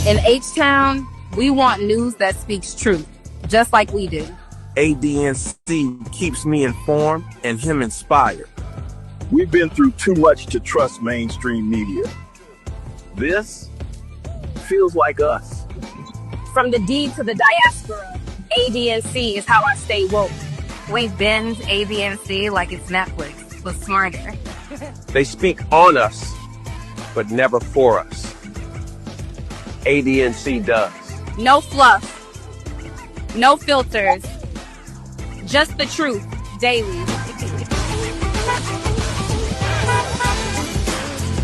In H-Town, we want news that speaks truth, just like we do. ADNC keeps me informed and him inspired. We've been through too much to trust mainstream media. This feels like us. From the D to the diaspora, ADNC is how I stay woke. We binge ADNC like it's Netflix, but smarter. They speak on us, but never for us. ADNC does. No fluff, no filters, just the truth, daily.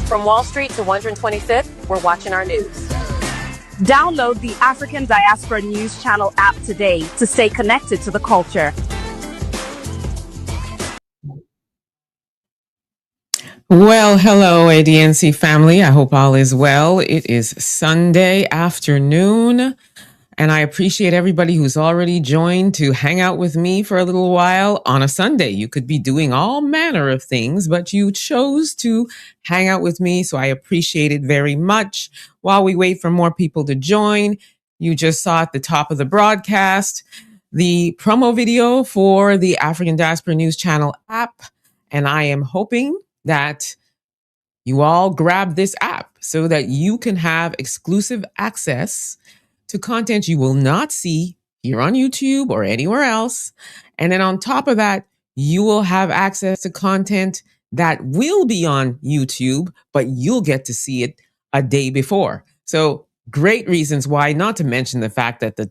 From Wall Street to 125th, we're watching our news. Download the African Diaspora News Channel app today to stay connected to the culture. Well, hello, ADNC family. I hope all is well. It is Sunday afternoon, and I appreciate everybody who's already joined to hang out with me for a little while on a Sunday. You could be doing all manner of things, but you chose to hang out with me, so I appreciate it very much. While we wait for more people to join, you just saw at the top of the broadcast the promo video for the African Diaspora News Channel app, and I am hoping that you all grab this app so that you can have exclusive access to content you will not see here on YouTube or anywhere else. And then on top of that, you will have access to content that will be on YouTube, but you'll get to see it a day before. So great reasons why, not to mention the fact that the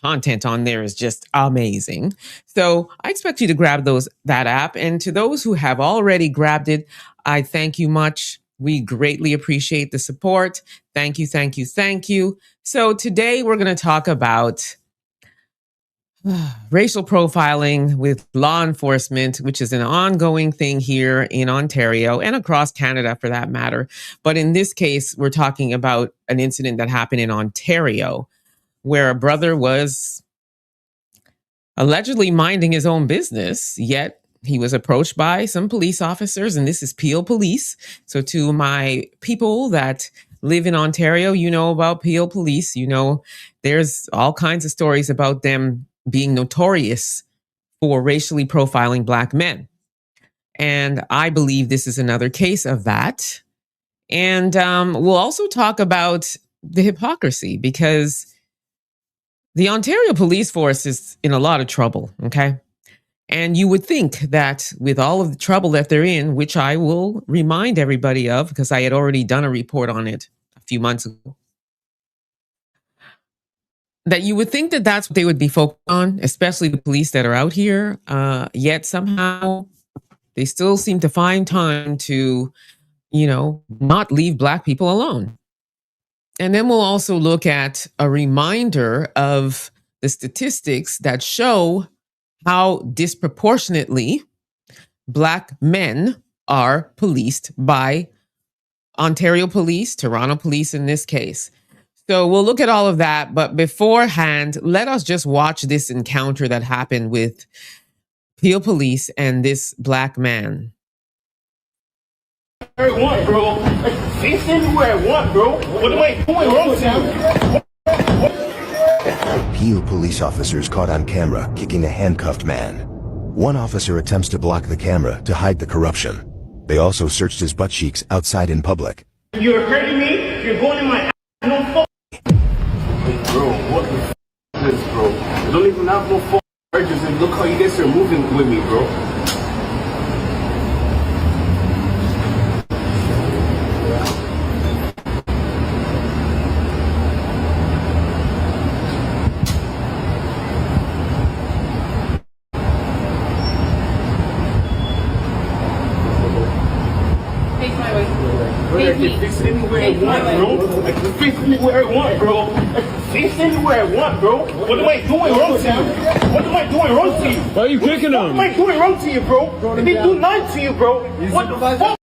content on there is just amazing. So I expect you to grab that app. And to those who have already grabbed it, I thank you much. We greatly appreciate the support. Thank you, thank you, thank you. So today we're going to talk about racial profiling with law enforcement, which is an ongoing thing here in Ontario and across Canada for that matter. But in this case, we're talking about an incident that happened in Ontario, where a brother was allegedly minding his own business, yet he was approached by some police officers, and this is Peel Police. So to my people that live in Ontario, you know about Peel Police. You know there's all kinds of stories about them being notorious for racially profiling Black men. And I believe this is another case of that. And we'll also talk about the hypocrisy, because the Ontario police force is in a lot of trouble, okay? And you would think that with all of the trouble that they're in, which I will remind everybody of because I had already done a report on it a few months ago, that you would think that that's what they would be focused on, especially the police that are out here. Yet somehow they still seem to find time to, not leave Black people alone. And then we'll also look at a reminder of the statistics that show how disproportionately Black men are policed by Ontario police, Toronto police in this case. So we'll look at all of that. But beforehand, let us just watch this encounter that happened with Peel Police and this Black man. I want, bro. Face anywhere I want, bro. What am I doing wrong to you? Peel police officers caught on camera kicking a handcuffed man. One officer attempts to block the camera to hide the corruption. They also searched his butt cheeks outside in public. You're hurting me. You're going in my ass. No phone. Hey, bro, what the is this, bro? I don't even have no phone charges, and look how you guys are moving with me, bro. I can fix anywhere I want, bro. I can fix anywhere I want, bro. I can fix anywhere I want, bro. What am I doing wrong to you? What am I doing wrong to you? Why are you kicking him? What am I doing wrong to you, bro? I didn't do nothing to you, bro. What the fuck?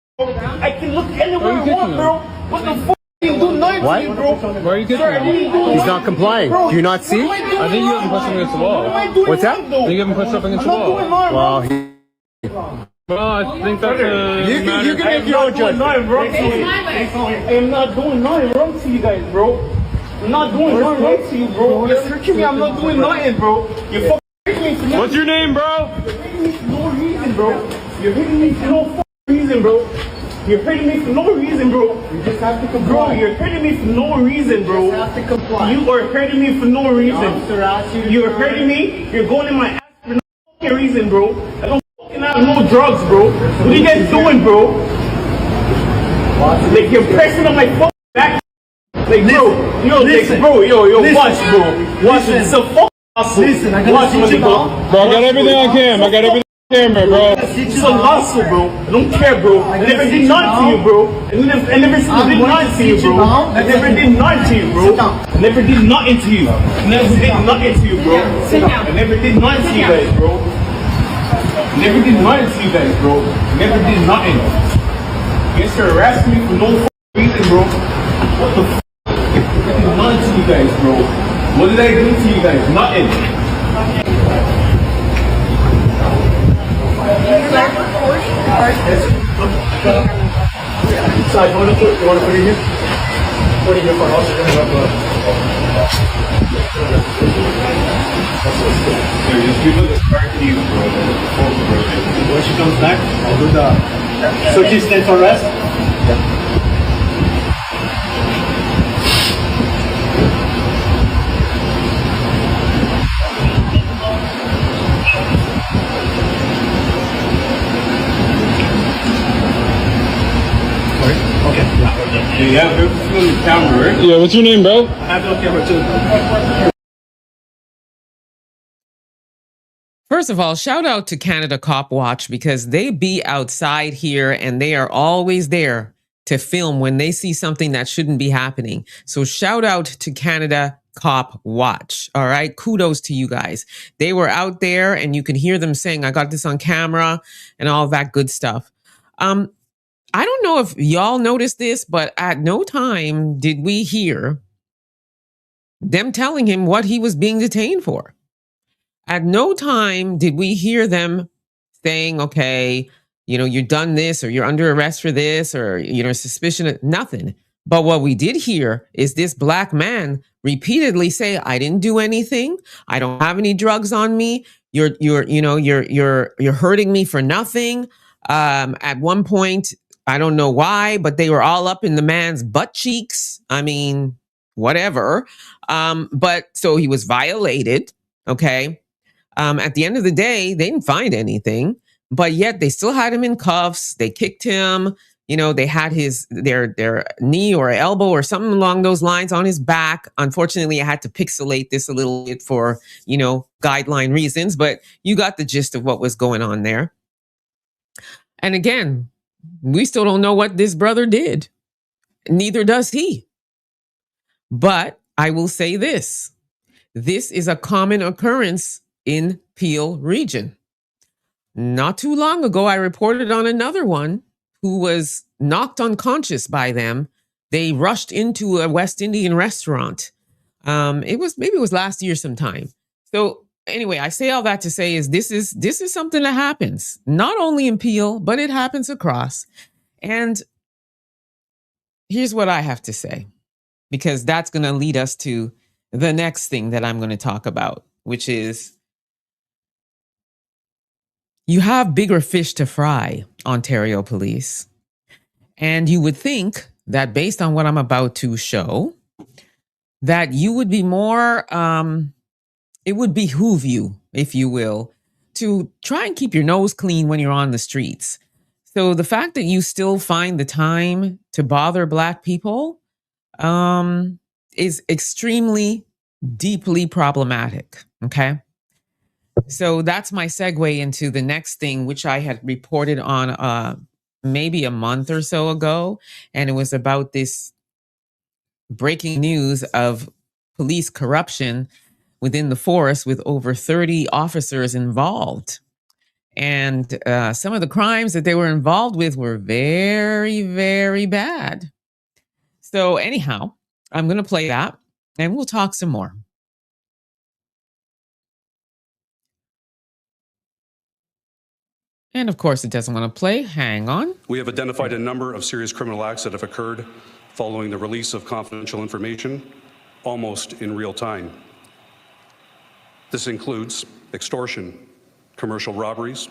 I can look anywhere I want, bro. What the fuck? I didn't do nothing to you, bro. Why are you kicking him? He's not complying. Do you not see? I think you haven't pushed him against the wall. What's that? I think you haven't pushed up against the wall. Well, I think that's you can make your own judgment. I am not doing nothing wrong to you guys, bro. I'm not doing nothing wrong to you, bro. You're searching me. I'm not doing nothing, bro. You're fucking hitting me for no. What's your name, bro? You're hitting me for no reason, bro. You're hitting me for no fucking reason, bro. You're hitting me for no reason, bro. You just have to comply. Bro, you're hitting me for no reason, bro. You just have to comply. You are hurting me for no reason. You're hurting me. You're going in my ass for no fucking reason, bro. I don't fucking have no drugs, bro. What are you guys doing, bro? Like, you're pressing on my fucking back. Like, bro, yo, watch, bro. Watch it. It's a fucking hustle. Listen, I gotta teach you, bro. Bro, I got everything on cam. I got everything on camera, bro. It's a hustle, bro. I don't care, bro. I never did nothing to you, bro. I never did nothing to you, bro. I never did nothing to you, bro. I never did nothing to you. I never did nothing to you, bro. I never did nothing to you guys, bro. Never did nothing to you guys, bro. Never did nothing. You guys are harassing me for no reason, bro. What the f***? I did nothing to you guys, bro. What did I do to you guys? Nothing. So you want to put it here? Put it here for us. Just give us a card to you, bro. When she comes back, I'll do the... So she stands for rest? Yeah. Yeah, we're camera, right? Yeah, what's your name, bro? I have no camera too. First of all, shout out to Canada Cop Watch because they be outside here and they are always there to film when they see something that shouldn't be happening. So shout out to Canada Cop Watch. All right. Kudos to you guys. They were out there and you can hear them saying, I got this on camera and all that good stuff. I don't know if y'all noticed this, but at no time did we hear them telling him what he was being detained for. At no time did we hear them saying, okay, you know, you're done this or you're under arrest for this or, you know, suspicion of nothing. But what we did hear is this black man repeatedly say, I didn't do anything. I don't have any drugs on me. You're hurting me for nothing. At one point, I don't know why, but they were all up in the man's butt cheeks. I mean, whatever. But so he was violated. Okay. At the end of the day, they didn't find anything, but yet they still had him in cuffs. They kicked him. You know, they had their knee or elbow or something along those lines on his back. Unfortunately, I had to pixelate this a little bit for, you know, guideline reasons, but you got the gist of what was going on there. And again, we still don't know what this brother did. Neither does he. But I will say this. This is a common occurrence in Peel region. Not too long ago, I reported on another one who was knocked unconscious by them. They rushed into a West Indian restaurant. It was last year sometime. So anyway, I say all that to say is this is something that happens not only in Peel, but it happens across. And here's what I have to say, because that's going to lead us to the next thing that I'm going to talk about, which is you have bigger fish to fry, Ontario Police. And you would think that based on what I'm about to show, that you would be more, it would behoove you, if you will, to try and keep your nose clean when you're on the streets. So the fact that you still find the time to bother Black people is extremely, deeply problematic, okay? So that's my segue into the next thing, which I had reported on maybe a month or so ago. And it was about this breaking news of police corruption within the force with over 30 officers involved. And some of the crimes that they were involved with were very, very bad. So anyhow, I'm going to play that and we'll talk some more. And of course, it doesn't want to play. Hang on. We have identified a number of serious criminal acts that have occurred following the release of confidential information. almost in real time. This includes extortion, commercial robberies,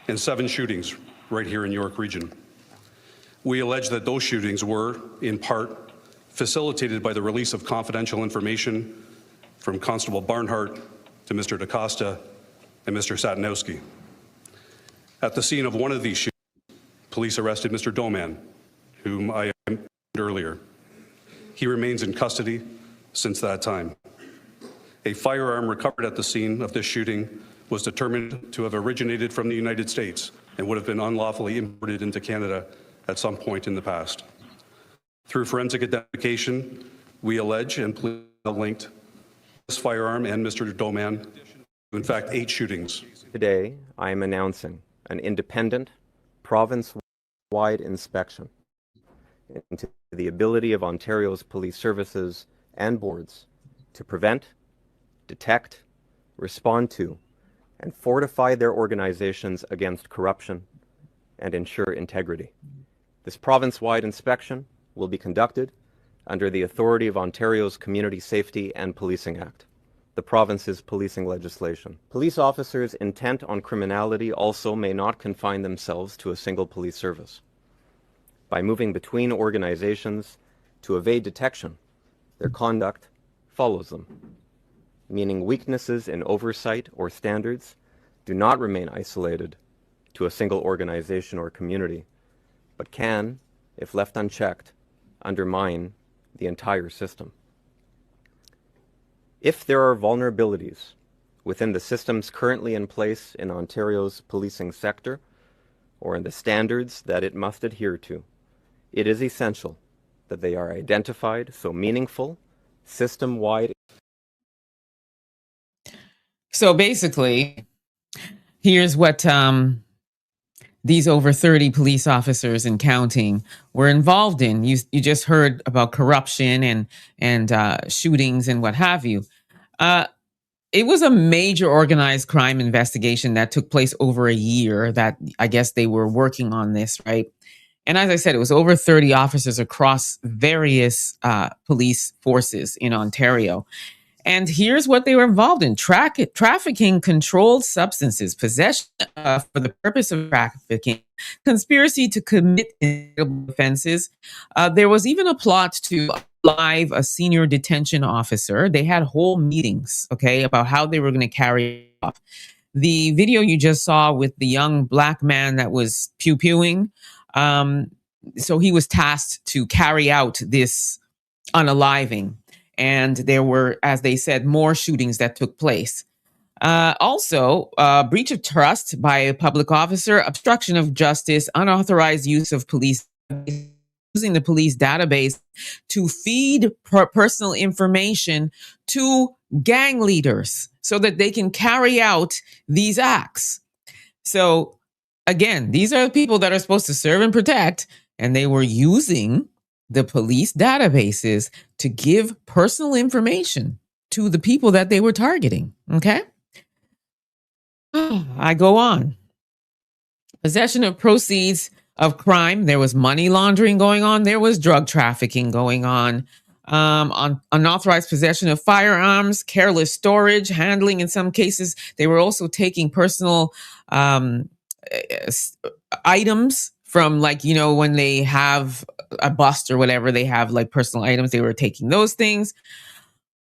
and 7 shootings right here in York Region. We allege that those shootings were, in part, facilitated by the release of confidential information from Constable Barnhart to Mr. DaCosta and Mr. Satanowski. At the scene of one of these shootings, police arrested Mr. Doman, whom I mentioned earlier. He remains in custody since that time. A firearm recovered at the scene of this shooting was determined to have originated from the United States and would have been unlawfully imported into Canada at some point in the past. Through forensic identification, we allege and police have linked this firearm and Mr. Doman to, in fact, 8 shootings. Today, I am announcing an independent, province-wide inspection into the ability of Ontario's police services and boards to prevent, detect, respond to, and fortify their organizations against corruption and ensure integrity. This province-wide inspection will be conducted under the authority of Ontario's Community Safety and Policing Act, the province's policing legislation. Police officers intent on criminality also may not confine themselves to a single police service. By moving between organizations to evade detection, their conduct follows them, meaning weaknesses in oversight or standards do not remain isolated to a single organization or community, but can, if left unchecked, undermine the entire system. If there are vulnerabilities within the systems currently in place in Ontario's policing sector, or in the standards that it must adhere to, it is essential that they are identified so meaningful, system-wide. So basically, here's what these over 30 police officers and counting were involved in. You just heard about corruption and shootings and what have you. It was a major organized crime investigation that took place over a year that I guess they were working on this, right? And as I said, it was over 30 officers across various police forces in Ontario. And here's what they were involved in: trafficking controlled substances, possession for the purpose of trafficking, conspiracy to commit offenses. There was even a plot to live a senior detention officer. They had whole meetings, okay, about how they were going to carry it off. The video you just saw with the young black man that was pew-pewing, so he was tasked to carry out this unaliving. And there were, as they said, more shootings that took place. Also, breach of trust by a public officer, obstruction of justice, unauthorized use of police, using the police database to feed personal information to gang leaders so that they can carry out these acts. So again, these are the people that are supposed to serve and protect, and they were using the police databases to give personal information to the people that they were targeting. Okay. I go on. Possession of proceeds of crime. There was money laundering going on. There was drug trafficking going on. Unauthorized possession of firearms, careless storage, handling in some cases. They were also taking personal items from, like, you know, when they have a bust or whatever, they have like personal items. They were taking those things.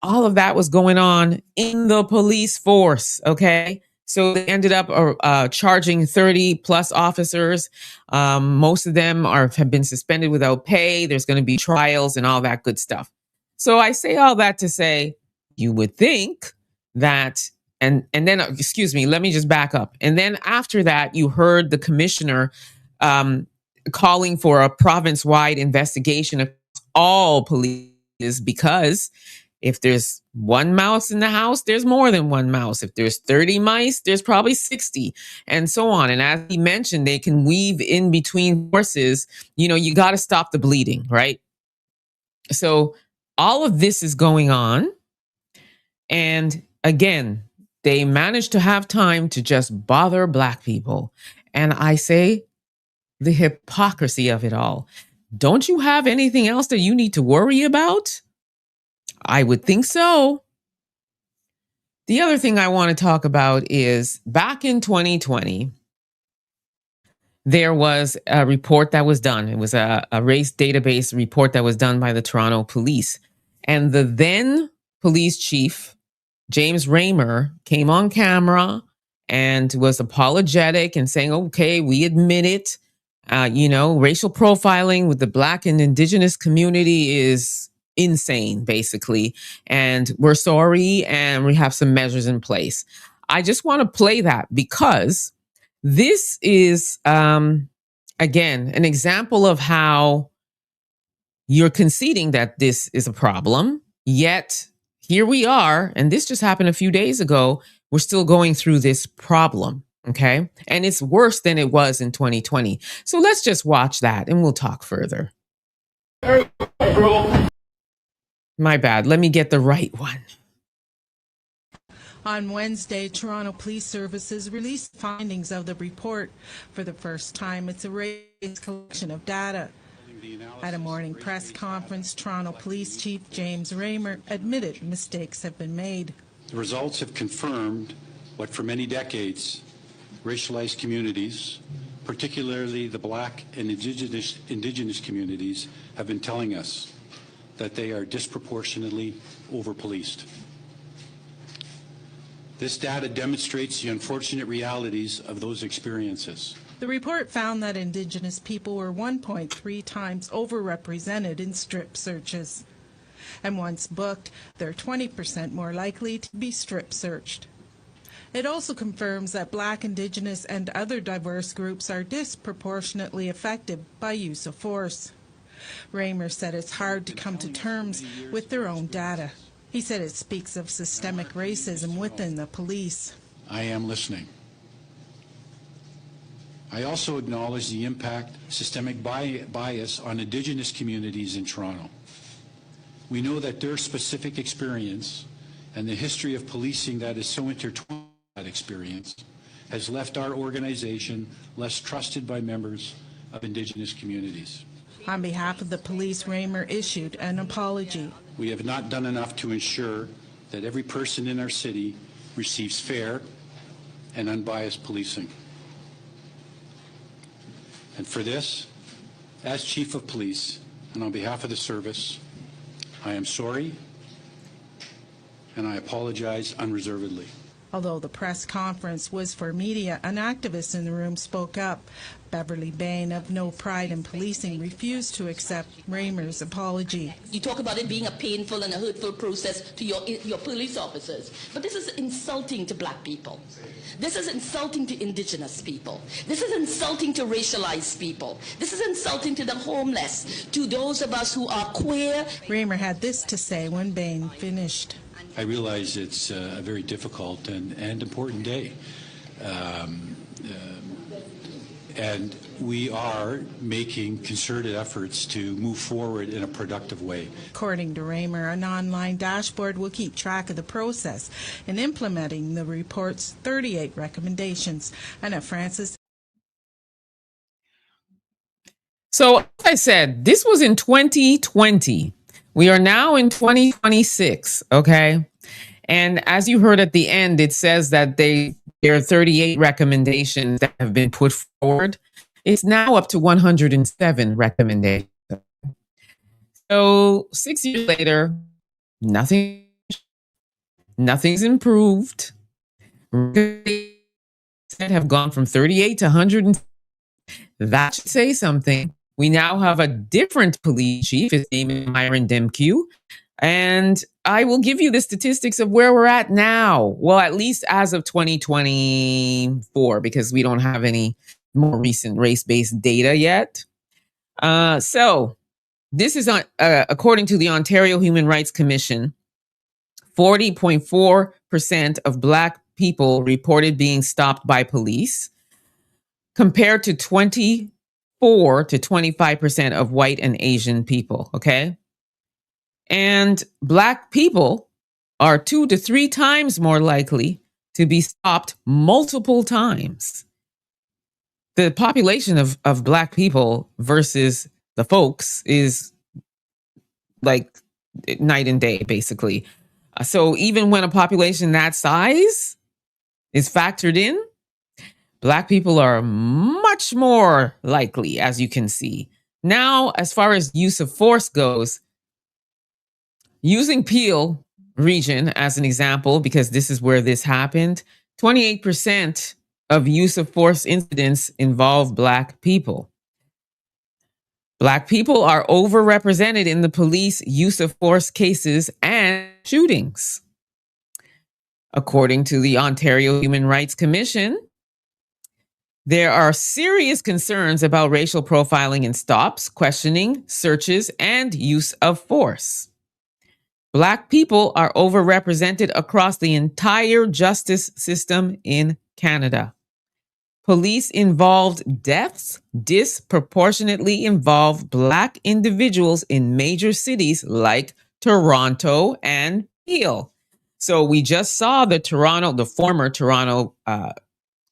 All of that was going on in the police force. Okay. So they ended up charging 30 plus officers. Most of them have been suspended without pay. There's going to be trials and all that good stuff. So I say all that to say, you would think that, and then, excuse me, let me just back up. And then after that, you heard the commissioner calling for a province-wide investigation of all police, because if there's one mouse in the house, there's more than one mouse. If there's 30 mice, there's probably 60, and so on. And as he mentioned, they can weave in between forces. You know, you got to stop the bleeding, right? So all of this is going on. And again, they managed to have time to just bother Black people. And I say, the hypocrisy of it all. Don't you have anything else that you need to worry about? I would think so. The other thing I want to talk about is back in 2020, there was a report that was done. It was a race database report that was done by the Toronto police. And the then police chief, James Raymer, came on camera and was apologetic and saying, okay, we admit it. Racial profiling with the Black and Indigenous community is insane, basically. And we're sorry, and we have some measures in place. I just want to play that because this is, again, an example of how you're conceding that this is a problem, yet here we are, and this just happened a few days ago, we're still going through this problem. Okay. And it's worse than it was in 2020. So let's just watch that and we'll talk further. My bad. Let me get the right one. On Wednesday, Toronto Police Services released findings of the report. For the first time, it's a raised collection of data. At a morning press conference, Toronto Police Chief James Raymer admitted mistakes have been made. The results have confirmed what for many decades racialized communities, particularly the Black and Indigenous communities, have been telling us, that they are disproportionately over-policed. This data demonstrates the unfortunate realities of those experiences. The report found that Indigenous people were 1.3 times overrepresented in strip searches. And once booked, they're 20% more likely to be strip searched. It also confirms that Black, Indigenous, and other diverse groups are disproportionately affected by use of force. Raymer said it's hard to come to terms with their own data. He said it speaks of systemic racism within the police. I am listening. I also acknowledge the impact systemic bias on Indigenous communities in Toronto. We know that their specific experience and the history of policing that is so intertwined with that experience has left our organization less trusted by members of Indigenous communities. On behalf of the police, Raymer issued an apology. We have not done enough to ensure that every person in our city receives fair and unbiased policing. And for this, as Chief of Police, and on behalf of the service, I am sorry, and I apologize unreservedly. Although the press conference was for media, an activist in the room spoke up. Beverly Bain of No Pride in Policing refused to accept Raymer's apology. You talk about it being a painful and a hurtful process to your police officers, but this is insulting to Black people. This is insulting to Indigenous people. This is insulting to racialized people. This is insulting to the homeless, to those of us who are queer. Raymer had this to say when Bain finished. I realize it's a very difficult and important day. And we are making concerted efforts to move forward in a productive way. According to Raymer, an online dashboard will keep track of the process in implementing the report's 38 recommendations. Anna Francis. So, as I said, this was in 2020. We are now in 2026, okay? And as you heard at the end, it says that there are 38 recommendations that have been put forward. It's now up to 107 recommendations. So 6 years later, nothing's improved. Have gone from 38 to 100. That should say something. We now have a different police chief. His name is Myron Demkew. And I will give you the statistics of where we're at now. Well, at least as of 2024, because we don't have any more recent race-based data yet. So this is according to the Ontario Human Rights Commission, 40.4% of Black people reported being stopped by police, compared to 24 to 25% of white and Asian people, okay? And Black people are 2 to 3 times more likely to be stopped multiple times. The population of Black people versus the folks is like night and day, basically. So even when a population that size is factored in, Black people are much more likely, as you can see. Now, as far as use of force goes, using Peel region as an example, because this is where this happened, 28% of use of force incidents involve Black people. Black people are overrepresented in the police use of force cases and shootings. According to the Ontario Human Rights Commission, there are serious concerns about racial profiling in stops, questioning, searches, and use of force. Black people are overrepresented across the entire justice system in Canada. Police-involved deaths disproportionately involve Black individuals in major cities like Toronto and Peel. So we just saw the former Toronto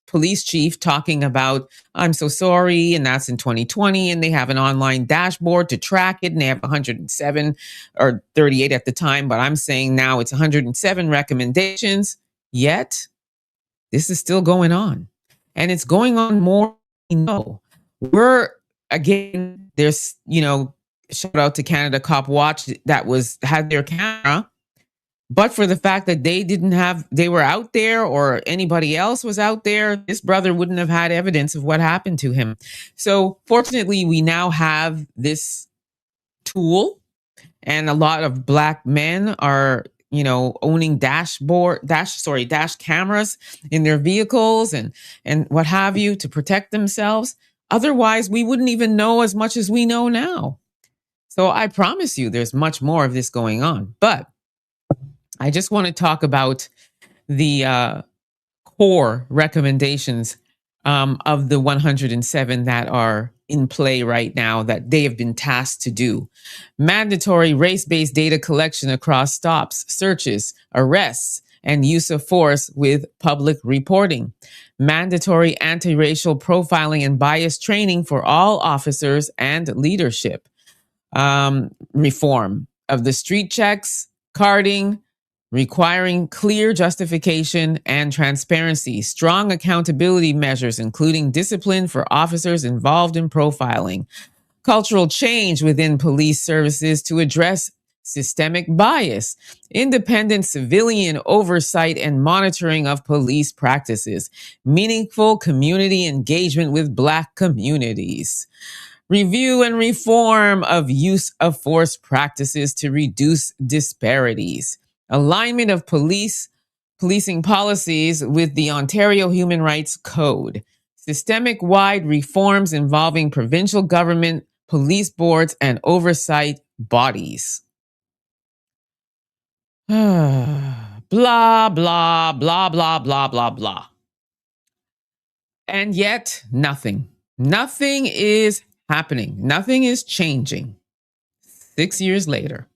police chief talking about, I'm so sorry, and that's in 2020, and they have an online dashboard to track it, and they have 107 or 38 at the time, but I'm saying now it's 107 recommendations, yet this is still going on. And it's going on more than we know. There's, shout out to Canada Cop Watch that had their camera, but for the fact that they were out there or anybody else was out there, this brother wouldn't have had evidence of what happened to him. So fortunately, we now have this tool, and a lot of Black men are, owning dash cameras in their vehicles and what have you to protect themselves. Otherwise, we wouldn't even know as much as we know now. So I promise you there's much more of this going on. But I just want to talk about the core recommendations of the 107 that are in play right now that they have been tasked to do. Mandatory race-based data collection across stops, searches, arrests, and use of force with public reporting. Mandatory anti-racial profiling and bias training for all officers and leadership. Reform of the street checks, carding, requiring clear justification and transparency, strong accountability measures, including discipline for officers involved in profiling, cultural change within police services to address systemic bias, independent civilian oversight and monitoring of police practices, meaningful community engagement with Black communities. Review and reform of use of force practices to reduce disparities. Alignment of policing policies with the Ontario Human Rights Code. Systemic-wide reforms involving provincial government, police boards, and oversight bodies. Blah, blah, blah, blah, blah, blah, blah. And yet, nothing. Nothing is happening. Nothing is changing. 6 years later.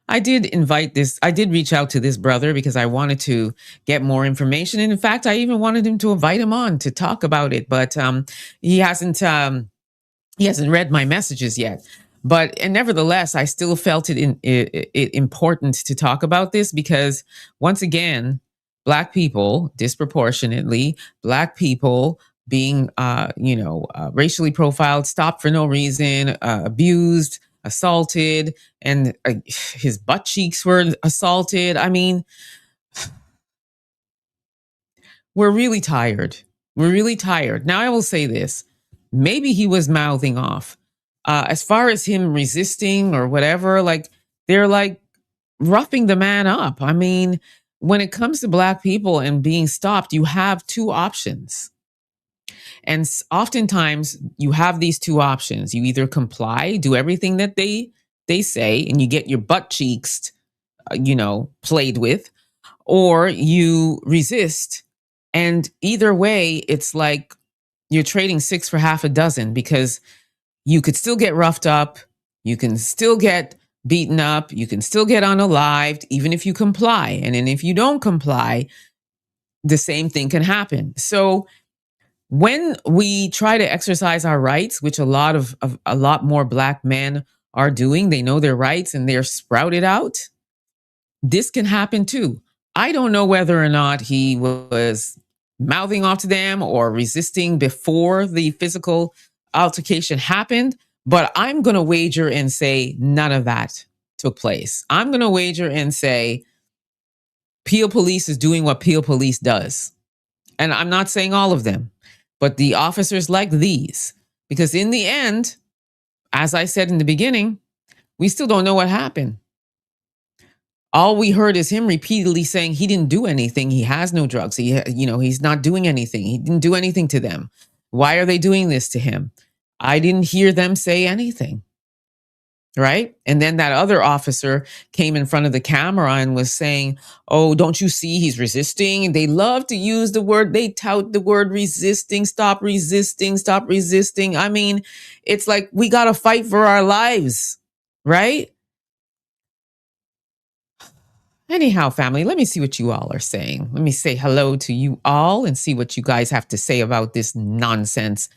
I did reach out to this brother because I wanted to get more information. And in fact, I even wanted him to invite him on to talk about it, but he hasn't read my messages yet. And nevertheless, I still felt it important to talk about this because once again, Black people, disproportionately, Black people being, racially profiled, stopped for no reason, abused, assaulted, and his butt cheeks were assaulted. I mean, we're really tired. We're really tired. Now, I will say this. Maybe he was mouthing off. As far as him resisting or whatever, they're roughing the man up. I mean, when it comes to Black people and being stopped, you have two options. And oftentimes you have these two options. You either comply, do everything that they say, and you get your butt cheeks, played with, or you resist. And either way, it's like you're trading 6 for half a dozen because you could still get roughed up. You can still get beaten up. You can still get unalived, even if you comply. And then if you don't comply, the same thing can happen. So when we try to exercise our rights, which a lot more Black men are doing. They know their rights and they're sprouted out. This can happen too. I don't know whether or not he was mouthing off to them or resisting before the physical altercation happened, but I'm going to wager and say none of that took place. I'm going to wager and say Peel Police is doing what Peel Police does. And I'm not saying all of them, but the officers like these, because in the end, as I said in the beginning, we still don't know what happened. All we heard is him repeatedly saying he didn't do anything. He has no drugs. He's not doing anything. He didn't do anything to them. Why are they doing this to him? I didn't hear them say anything. Right? And then that other officer came in front of the camera and was saying, oh, don't you see he's resisting? And they love to use the word, they tout the word resisting, stop resisting, stop resisting. I mean, it's like we got to fight for our lives, right? Anyhow, family, let me see what you all are saying. Let me say hello to you all and see what you guys have to say about this nonsense.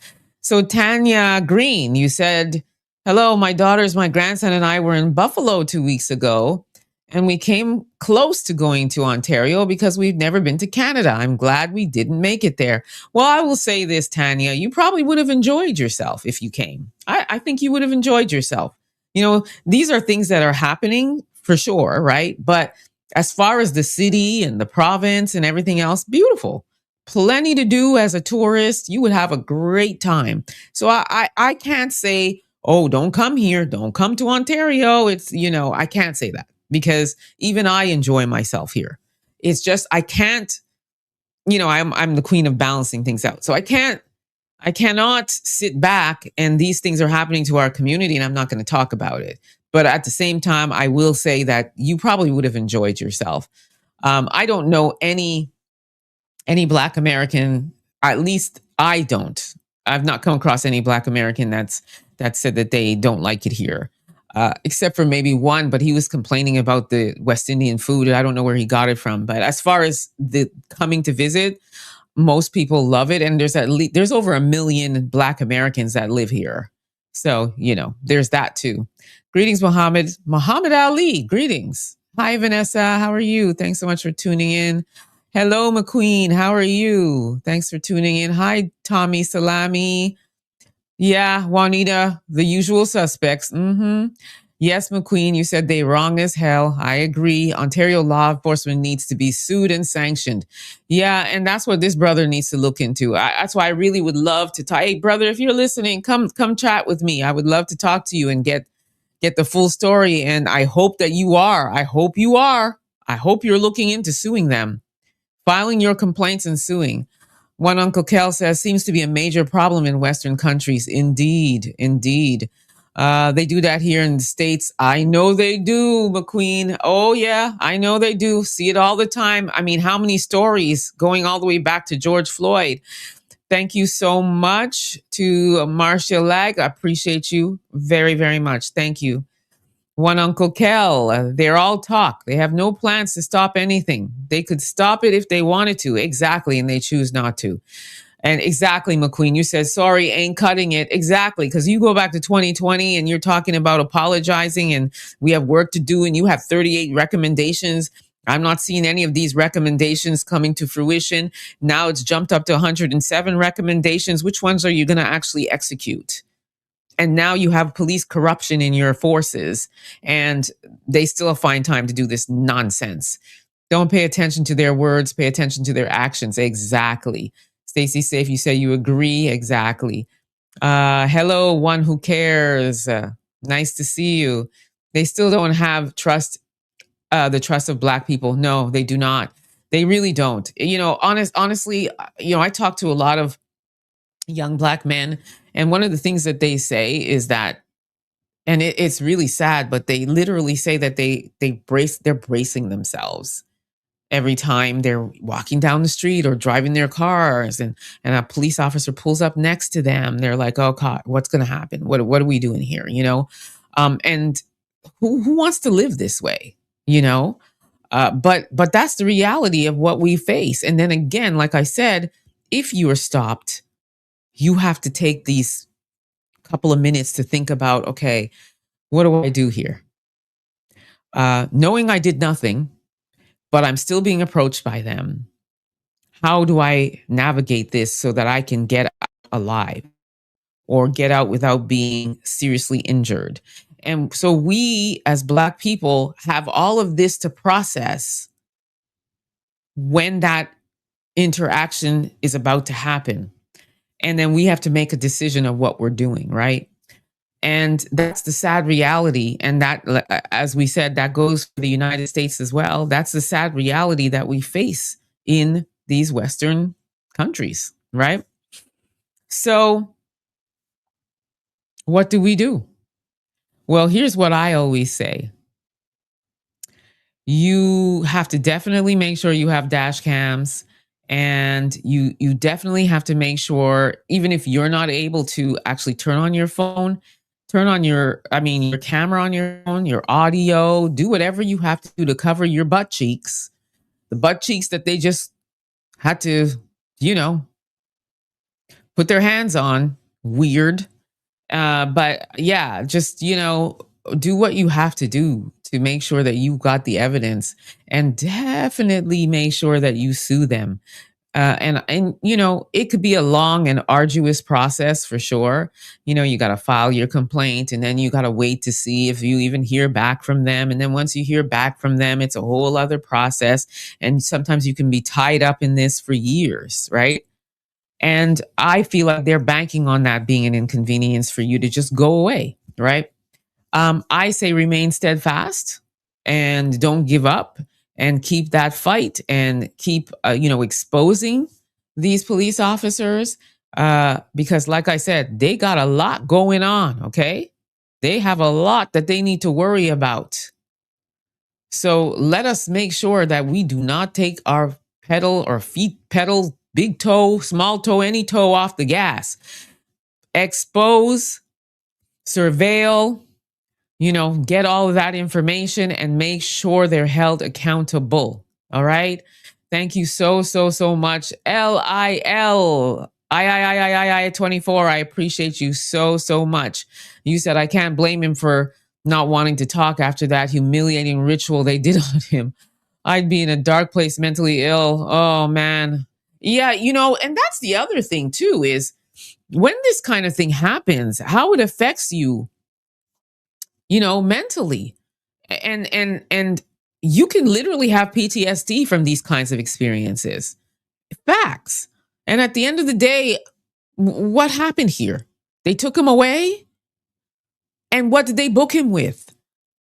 So Tanya Green, you said, hello, my daughters, my grandson and I were in Buffalo 2 weeks ago, and we came close to going to Ontario because we've never been to Canada. I'm glad we didn't make it there. Well, I will say this, Tanya, you probably would have enjoyed yourself if you came. I think you would have enjoyed yourself. You know, these are things that are happening for sure, right? But as far as the city and the province and everything else, beautiful. Plenty to do as a tourist. You would have a great time. So I can't say, oh, don't come here. Don't come to Ontario. It's, I can't say that because even I enjoy myself here. It's just, I can't, I'm the queen of balancing things out. So I cannot sit back and these things are happening to our community and I'm not going to talk about it. But at the same time, I will say that you probably would have enjoyed yourself. I don't know any Black American, at least I don't. I've not come across any Black American that said that they don't like it here, except for maybe one, but he was complaining about the West Indian food. I don't know where he got it from. But as far as the coming to visit, most people love it. And there's over 1 million Black Americans that live here. So, there's that too. Greetings, Muhammad Ali. Greetings. Hi, Vanessa. How are you? Thanks so much for tuning in. Hello, McQueen. How are you? Thanks for tuning in. Hi, Tommy Salami. Yeah, Juanita, the usual suspects. Yes, McQueen, you said they wrong as hell. I agree. Ontario law enforcement needs to be sued and sanctioned. Yeah, and that's what this brother needs to look into. That's why I really would love to talk. Hey, brother, if you're listening, come chat with me. I would love to talk to you and get the full story. And I hope that you are. I hope you are. I hope you're looking into suing them, filing your complaints and suing. One Uncle Kel says, seems to be a major problem in Western countries. Indeed, indeed. They do that here in the States. I know they do, McQueen. Oh, yeah, I know they do. See it all the time. I mean, how many stories going all the way back to George Floyd? Thank you so much to Marcia Lag. I appreciate you very, very much. Thank you. One Uncle Kel, they're all talk. They have no plans to stop anything. They could stop it if they wanted to. Exactly. And they choose not to. And exactly, McQueen, you said, sorry, ain't cutting it. Exactly. Because you go back to 2020 and you're talking about apologizing and we have work to do and you have 38 recommendations. I'm not seeing any of these recommendations coming to fruition. Now it's jumped up to 107 recommendations. Which ones are you going to actually execute? And now you have police corruption in your forces and they still find time to do this nonsense. Don't pay attention to their words, pay attention to their actions. Exactly. Stacey Safe, you say you agree. Exactly. Hello, one who cares. Nice to see you. They still don't have trust, the trust of Black people. No, they do not. They really don't. Honestly, I talk to a lot of young Black men, and one of the things that they say is that, and it's really sad, but they literally say that they're bracing themselves every time they're walking down the street or driving their cars and a police officer pulls up next to them. They're like, oh God, what's going to happen? What are we doing here? And who wants to live this way? But that's the reality of what we face. And then again, like I said, if you are stopped, you have to take these couple of minutes to think about, okay, What do I do here? Knowing I did nothing, but I'm still being approached by them. How do I navigate this so that I can get out alive or get out without being seriously injured? And so we as Black people have all of this to process when that interaction is about to happen. And then we have to make a decision of what we're doing, right? And that's the sad reality. And that, as we said, that goes for the United States as well. That's the sad reality that we face in these Western countries, right? So what do we do? Well, here's what I always say. You have to definitely make sure you have dash cams, and you definitely have to make sure, even if you're not able to actually turn on your phone, turn on your camera on your phone, your audio, do whatever you have to do to cover your butt cheeks, the butt cheeks that they just had to, put their hands on. Weird. But yeah, just, do what you have to do to make sure that you got the evidence, and definitely make sure that you sue them. And it could be a long and arduous process for sure. You got to file your complaint, and then you got to wait to see if you even hear back from them. And then once you hear back from them, it's a whole other process. And sometimes you can be tied up in this for years, right? And I feel like they're banking on that being an inconvenience for you to just go away, right? I say remain steadfast and don't give up, and keep that fight, and keep, exposing these police officers, because like I said, they got a lot going on, okay? They have a lot that they need to worry about. So let us make sure that we do not take our pedal or feet pedal, big toe, small toe, any toe off the gas. Expose, surveil, get all of that information, and make sure they're held accountable. All right. Thank you so much. LIL 24. I appreciate you so much. You said I can't blame him for not wanting to talk after that humiliating ritual they did on him. I'd be in a dark place, mentally ill. Oh man. Yeah. And that's the other thing too, is when this kind of thing happens, how it affects you, mentally. And you can literally have PTSD from these kinds of experiences. Facts. And at the end of the day, what happened here? They took him away? And what did they book him with?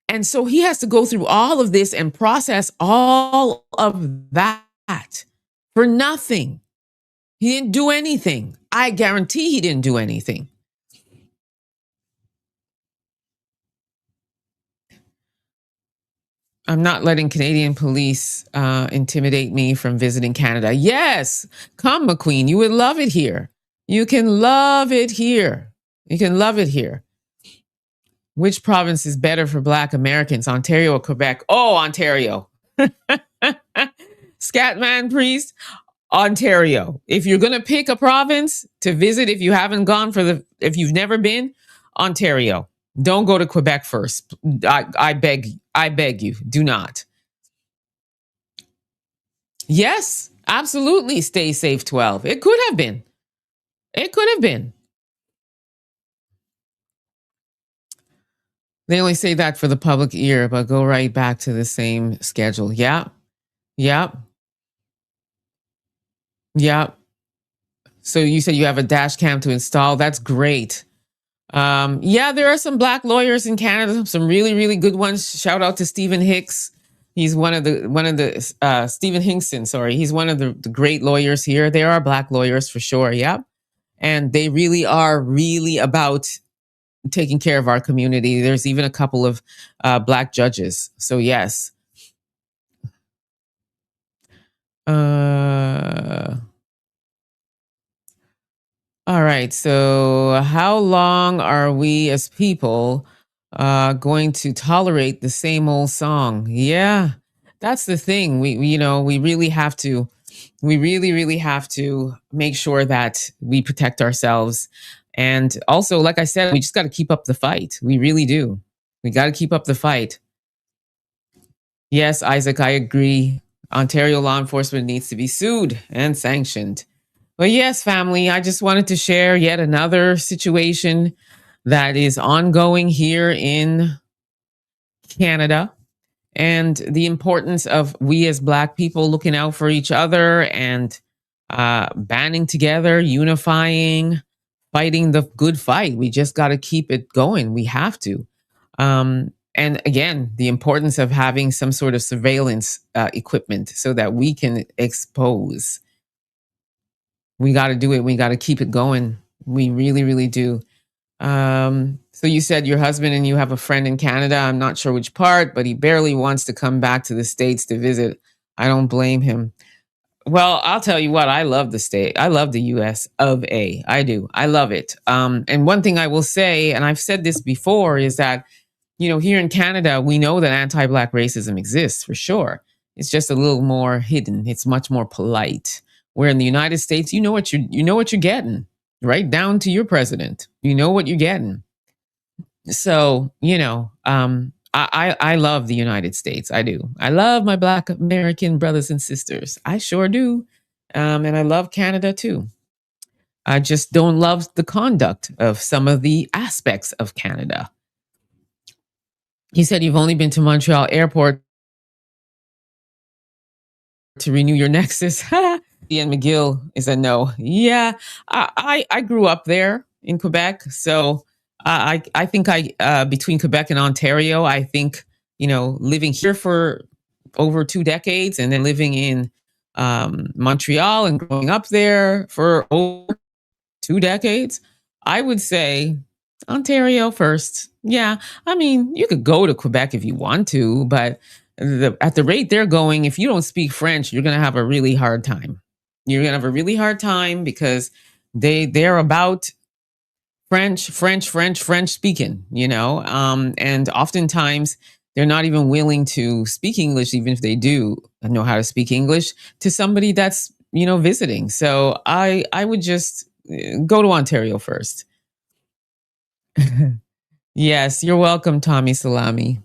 And so he has to go through all of this and process all of that for nothing. He didn't do anything. I guarantee he didn't do anything. I'm not letting Canadian police intimidate me from visiting Canada. Yes, come, McQueen. You would love it here. You can love it here. You can love it here. Which province is better for Black Americans, Ontario or Quebec? Oh, Ontario. Scatman Priest, Ontario. If you're going to pick a province to visit, if you haven't gone if you've never been, Ontario. Don't go to Quebec first. I beg you, do not. Yes, absolutely. Stay safe 12. It could have been. It could have been. They only say that for the public ear, but go right back to the same schedule. Yeah. So you said you have a dash cam to install. That's great. Yeah, there are some Black lawyers in Canada, some really, really good ones. Shout out to Stephen Hicks. He's one of the Stephen Hinkson, sorry. He's one of the great lawyers here. There are Black lawyers for sure. Yeah. And they really are really about taking care of our community. There's even a couple of Black judges. So yes. All right. So how long are we as people going to tolerate the same old song? Yeah, that's the thing. We really have to, really have to make sure that we protect ourselves. And also, like I said, we just got to keep up the fight. We really do. We got to keep up the fight. Yes, Isaac, I agree. Ontario law enforcement needs to be sued and sanctioned. But yes, family, I just wanted to share yet another situation that is ongoing here in Canada, and the importance of we as Black people looking out for each other and banding together, unifying, fighting the good fight. We just got to keep it going. We have to. And again, the importance of having some sort of surveillance equipment so that we can expose. We got to do it. We got to keep it going. We really, really do. So you said your husband and you have a friend in Canada. I'm not sure which part, but he barely wants to come back to the States to visit. I don't blame him. Well, I'll tell you what, I love the state. I love the US of A. I do. I love it. And one thing I will say, and I've said this before, is that, you know, here in Canada, we know that anti-Black racism exists for sure. It's just a little more hidden. It's much more polite. Where in the United States, you know what you're getting, right down to your president. You know what you're getting. So, you know, I love the United States. I do. I love my Black American brothers and sisters. I sure do. And I love Canada too. I just don't love the conduct of some of the aspects of Canada. You said you've only been to Montreal Airport to renew your nexus. Ian McGill is a no. Yeah, I grew up there in Quebec. So I think between Quebec and Ontario, I think, you know, living here for over 2 decades and then living in Montreal and growing up there for over 2 decades, I would say Ontario first. Yeah, I mean, you could go to Quebec if you want to, but at the rate they're going, if you don't speak French, you're going to have a really hard time. You're going to have a really hard time because they're about French speaking, you know, and oftentimes they're not even willing to speak English, even if they do know how to speak English, to somebody that's, you know, visiting. So I would just go to Ontario first. Yes, you're welcome, Tommy Salami.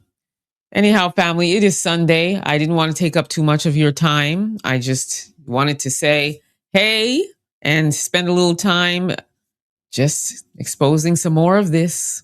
Anyhow, family, it is Sunday. I didn't want to take up too much of your time. I just wanted to say, hey, and spend a little time just exposing some more of this.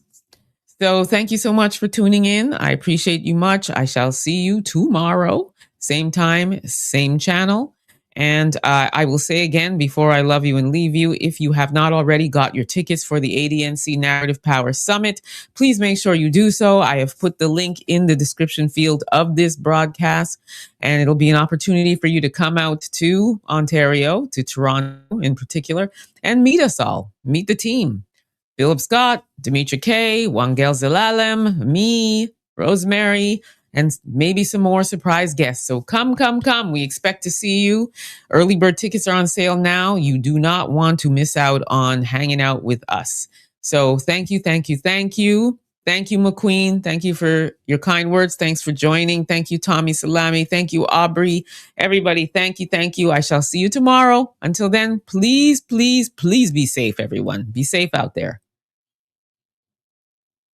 So thank you so much for tuning in. I appreciate you much. I shall see you tomorrow, same time, same channel. And I will say again, before I love you and leave you, if you have not already got your tickets for the ADNC Narrative Power Summit, please make sure you do so. I have put the link in the description field of this broadcast, and it'll be an opportunity for you to come out to Ontario, to Toronto in particular, and meet us all, meet the team. Philip Scott, Demetra Kay, Wangel Zelalem, me, Rosemary, and maybe some more surprise guests. So come. We expect to see you. Early bird tickets are on sale now. You do not want to miss out on hanging out with us. So thank you. Thank you, McQueen. Thank you for your kind words. Thanks for joining. Thank you, Tommy Salami. Thank you, Aubrey. Everybody, thank you. I shall see you tomorrow. Until then, please be safe, everyone. Be safe out there.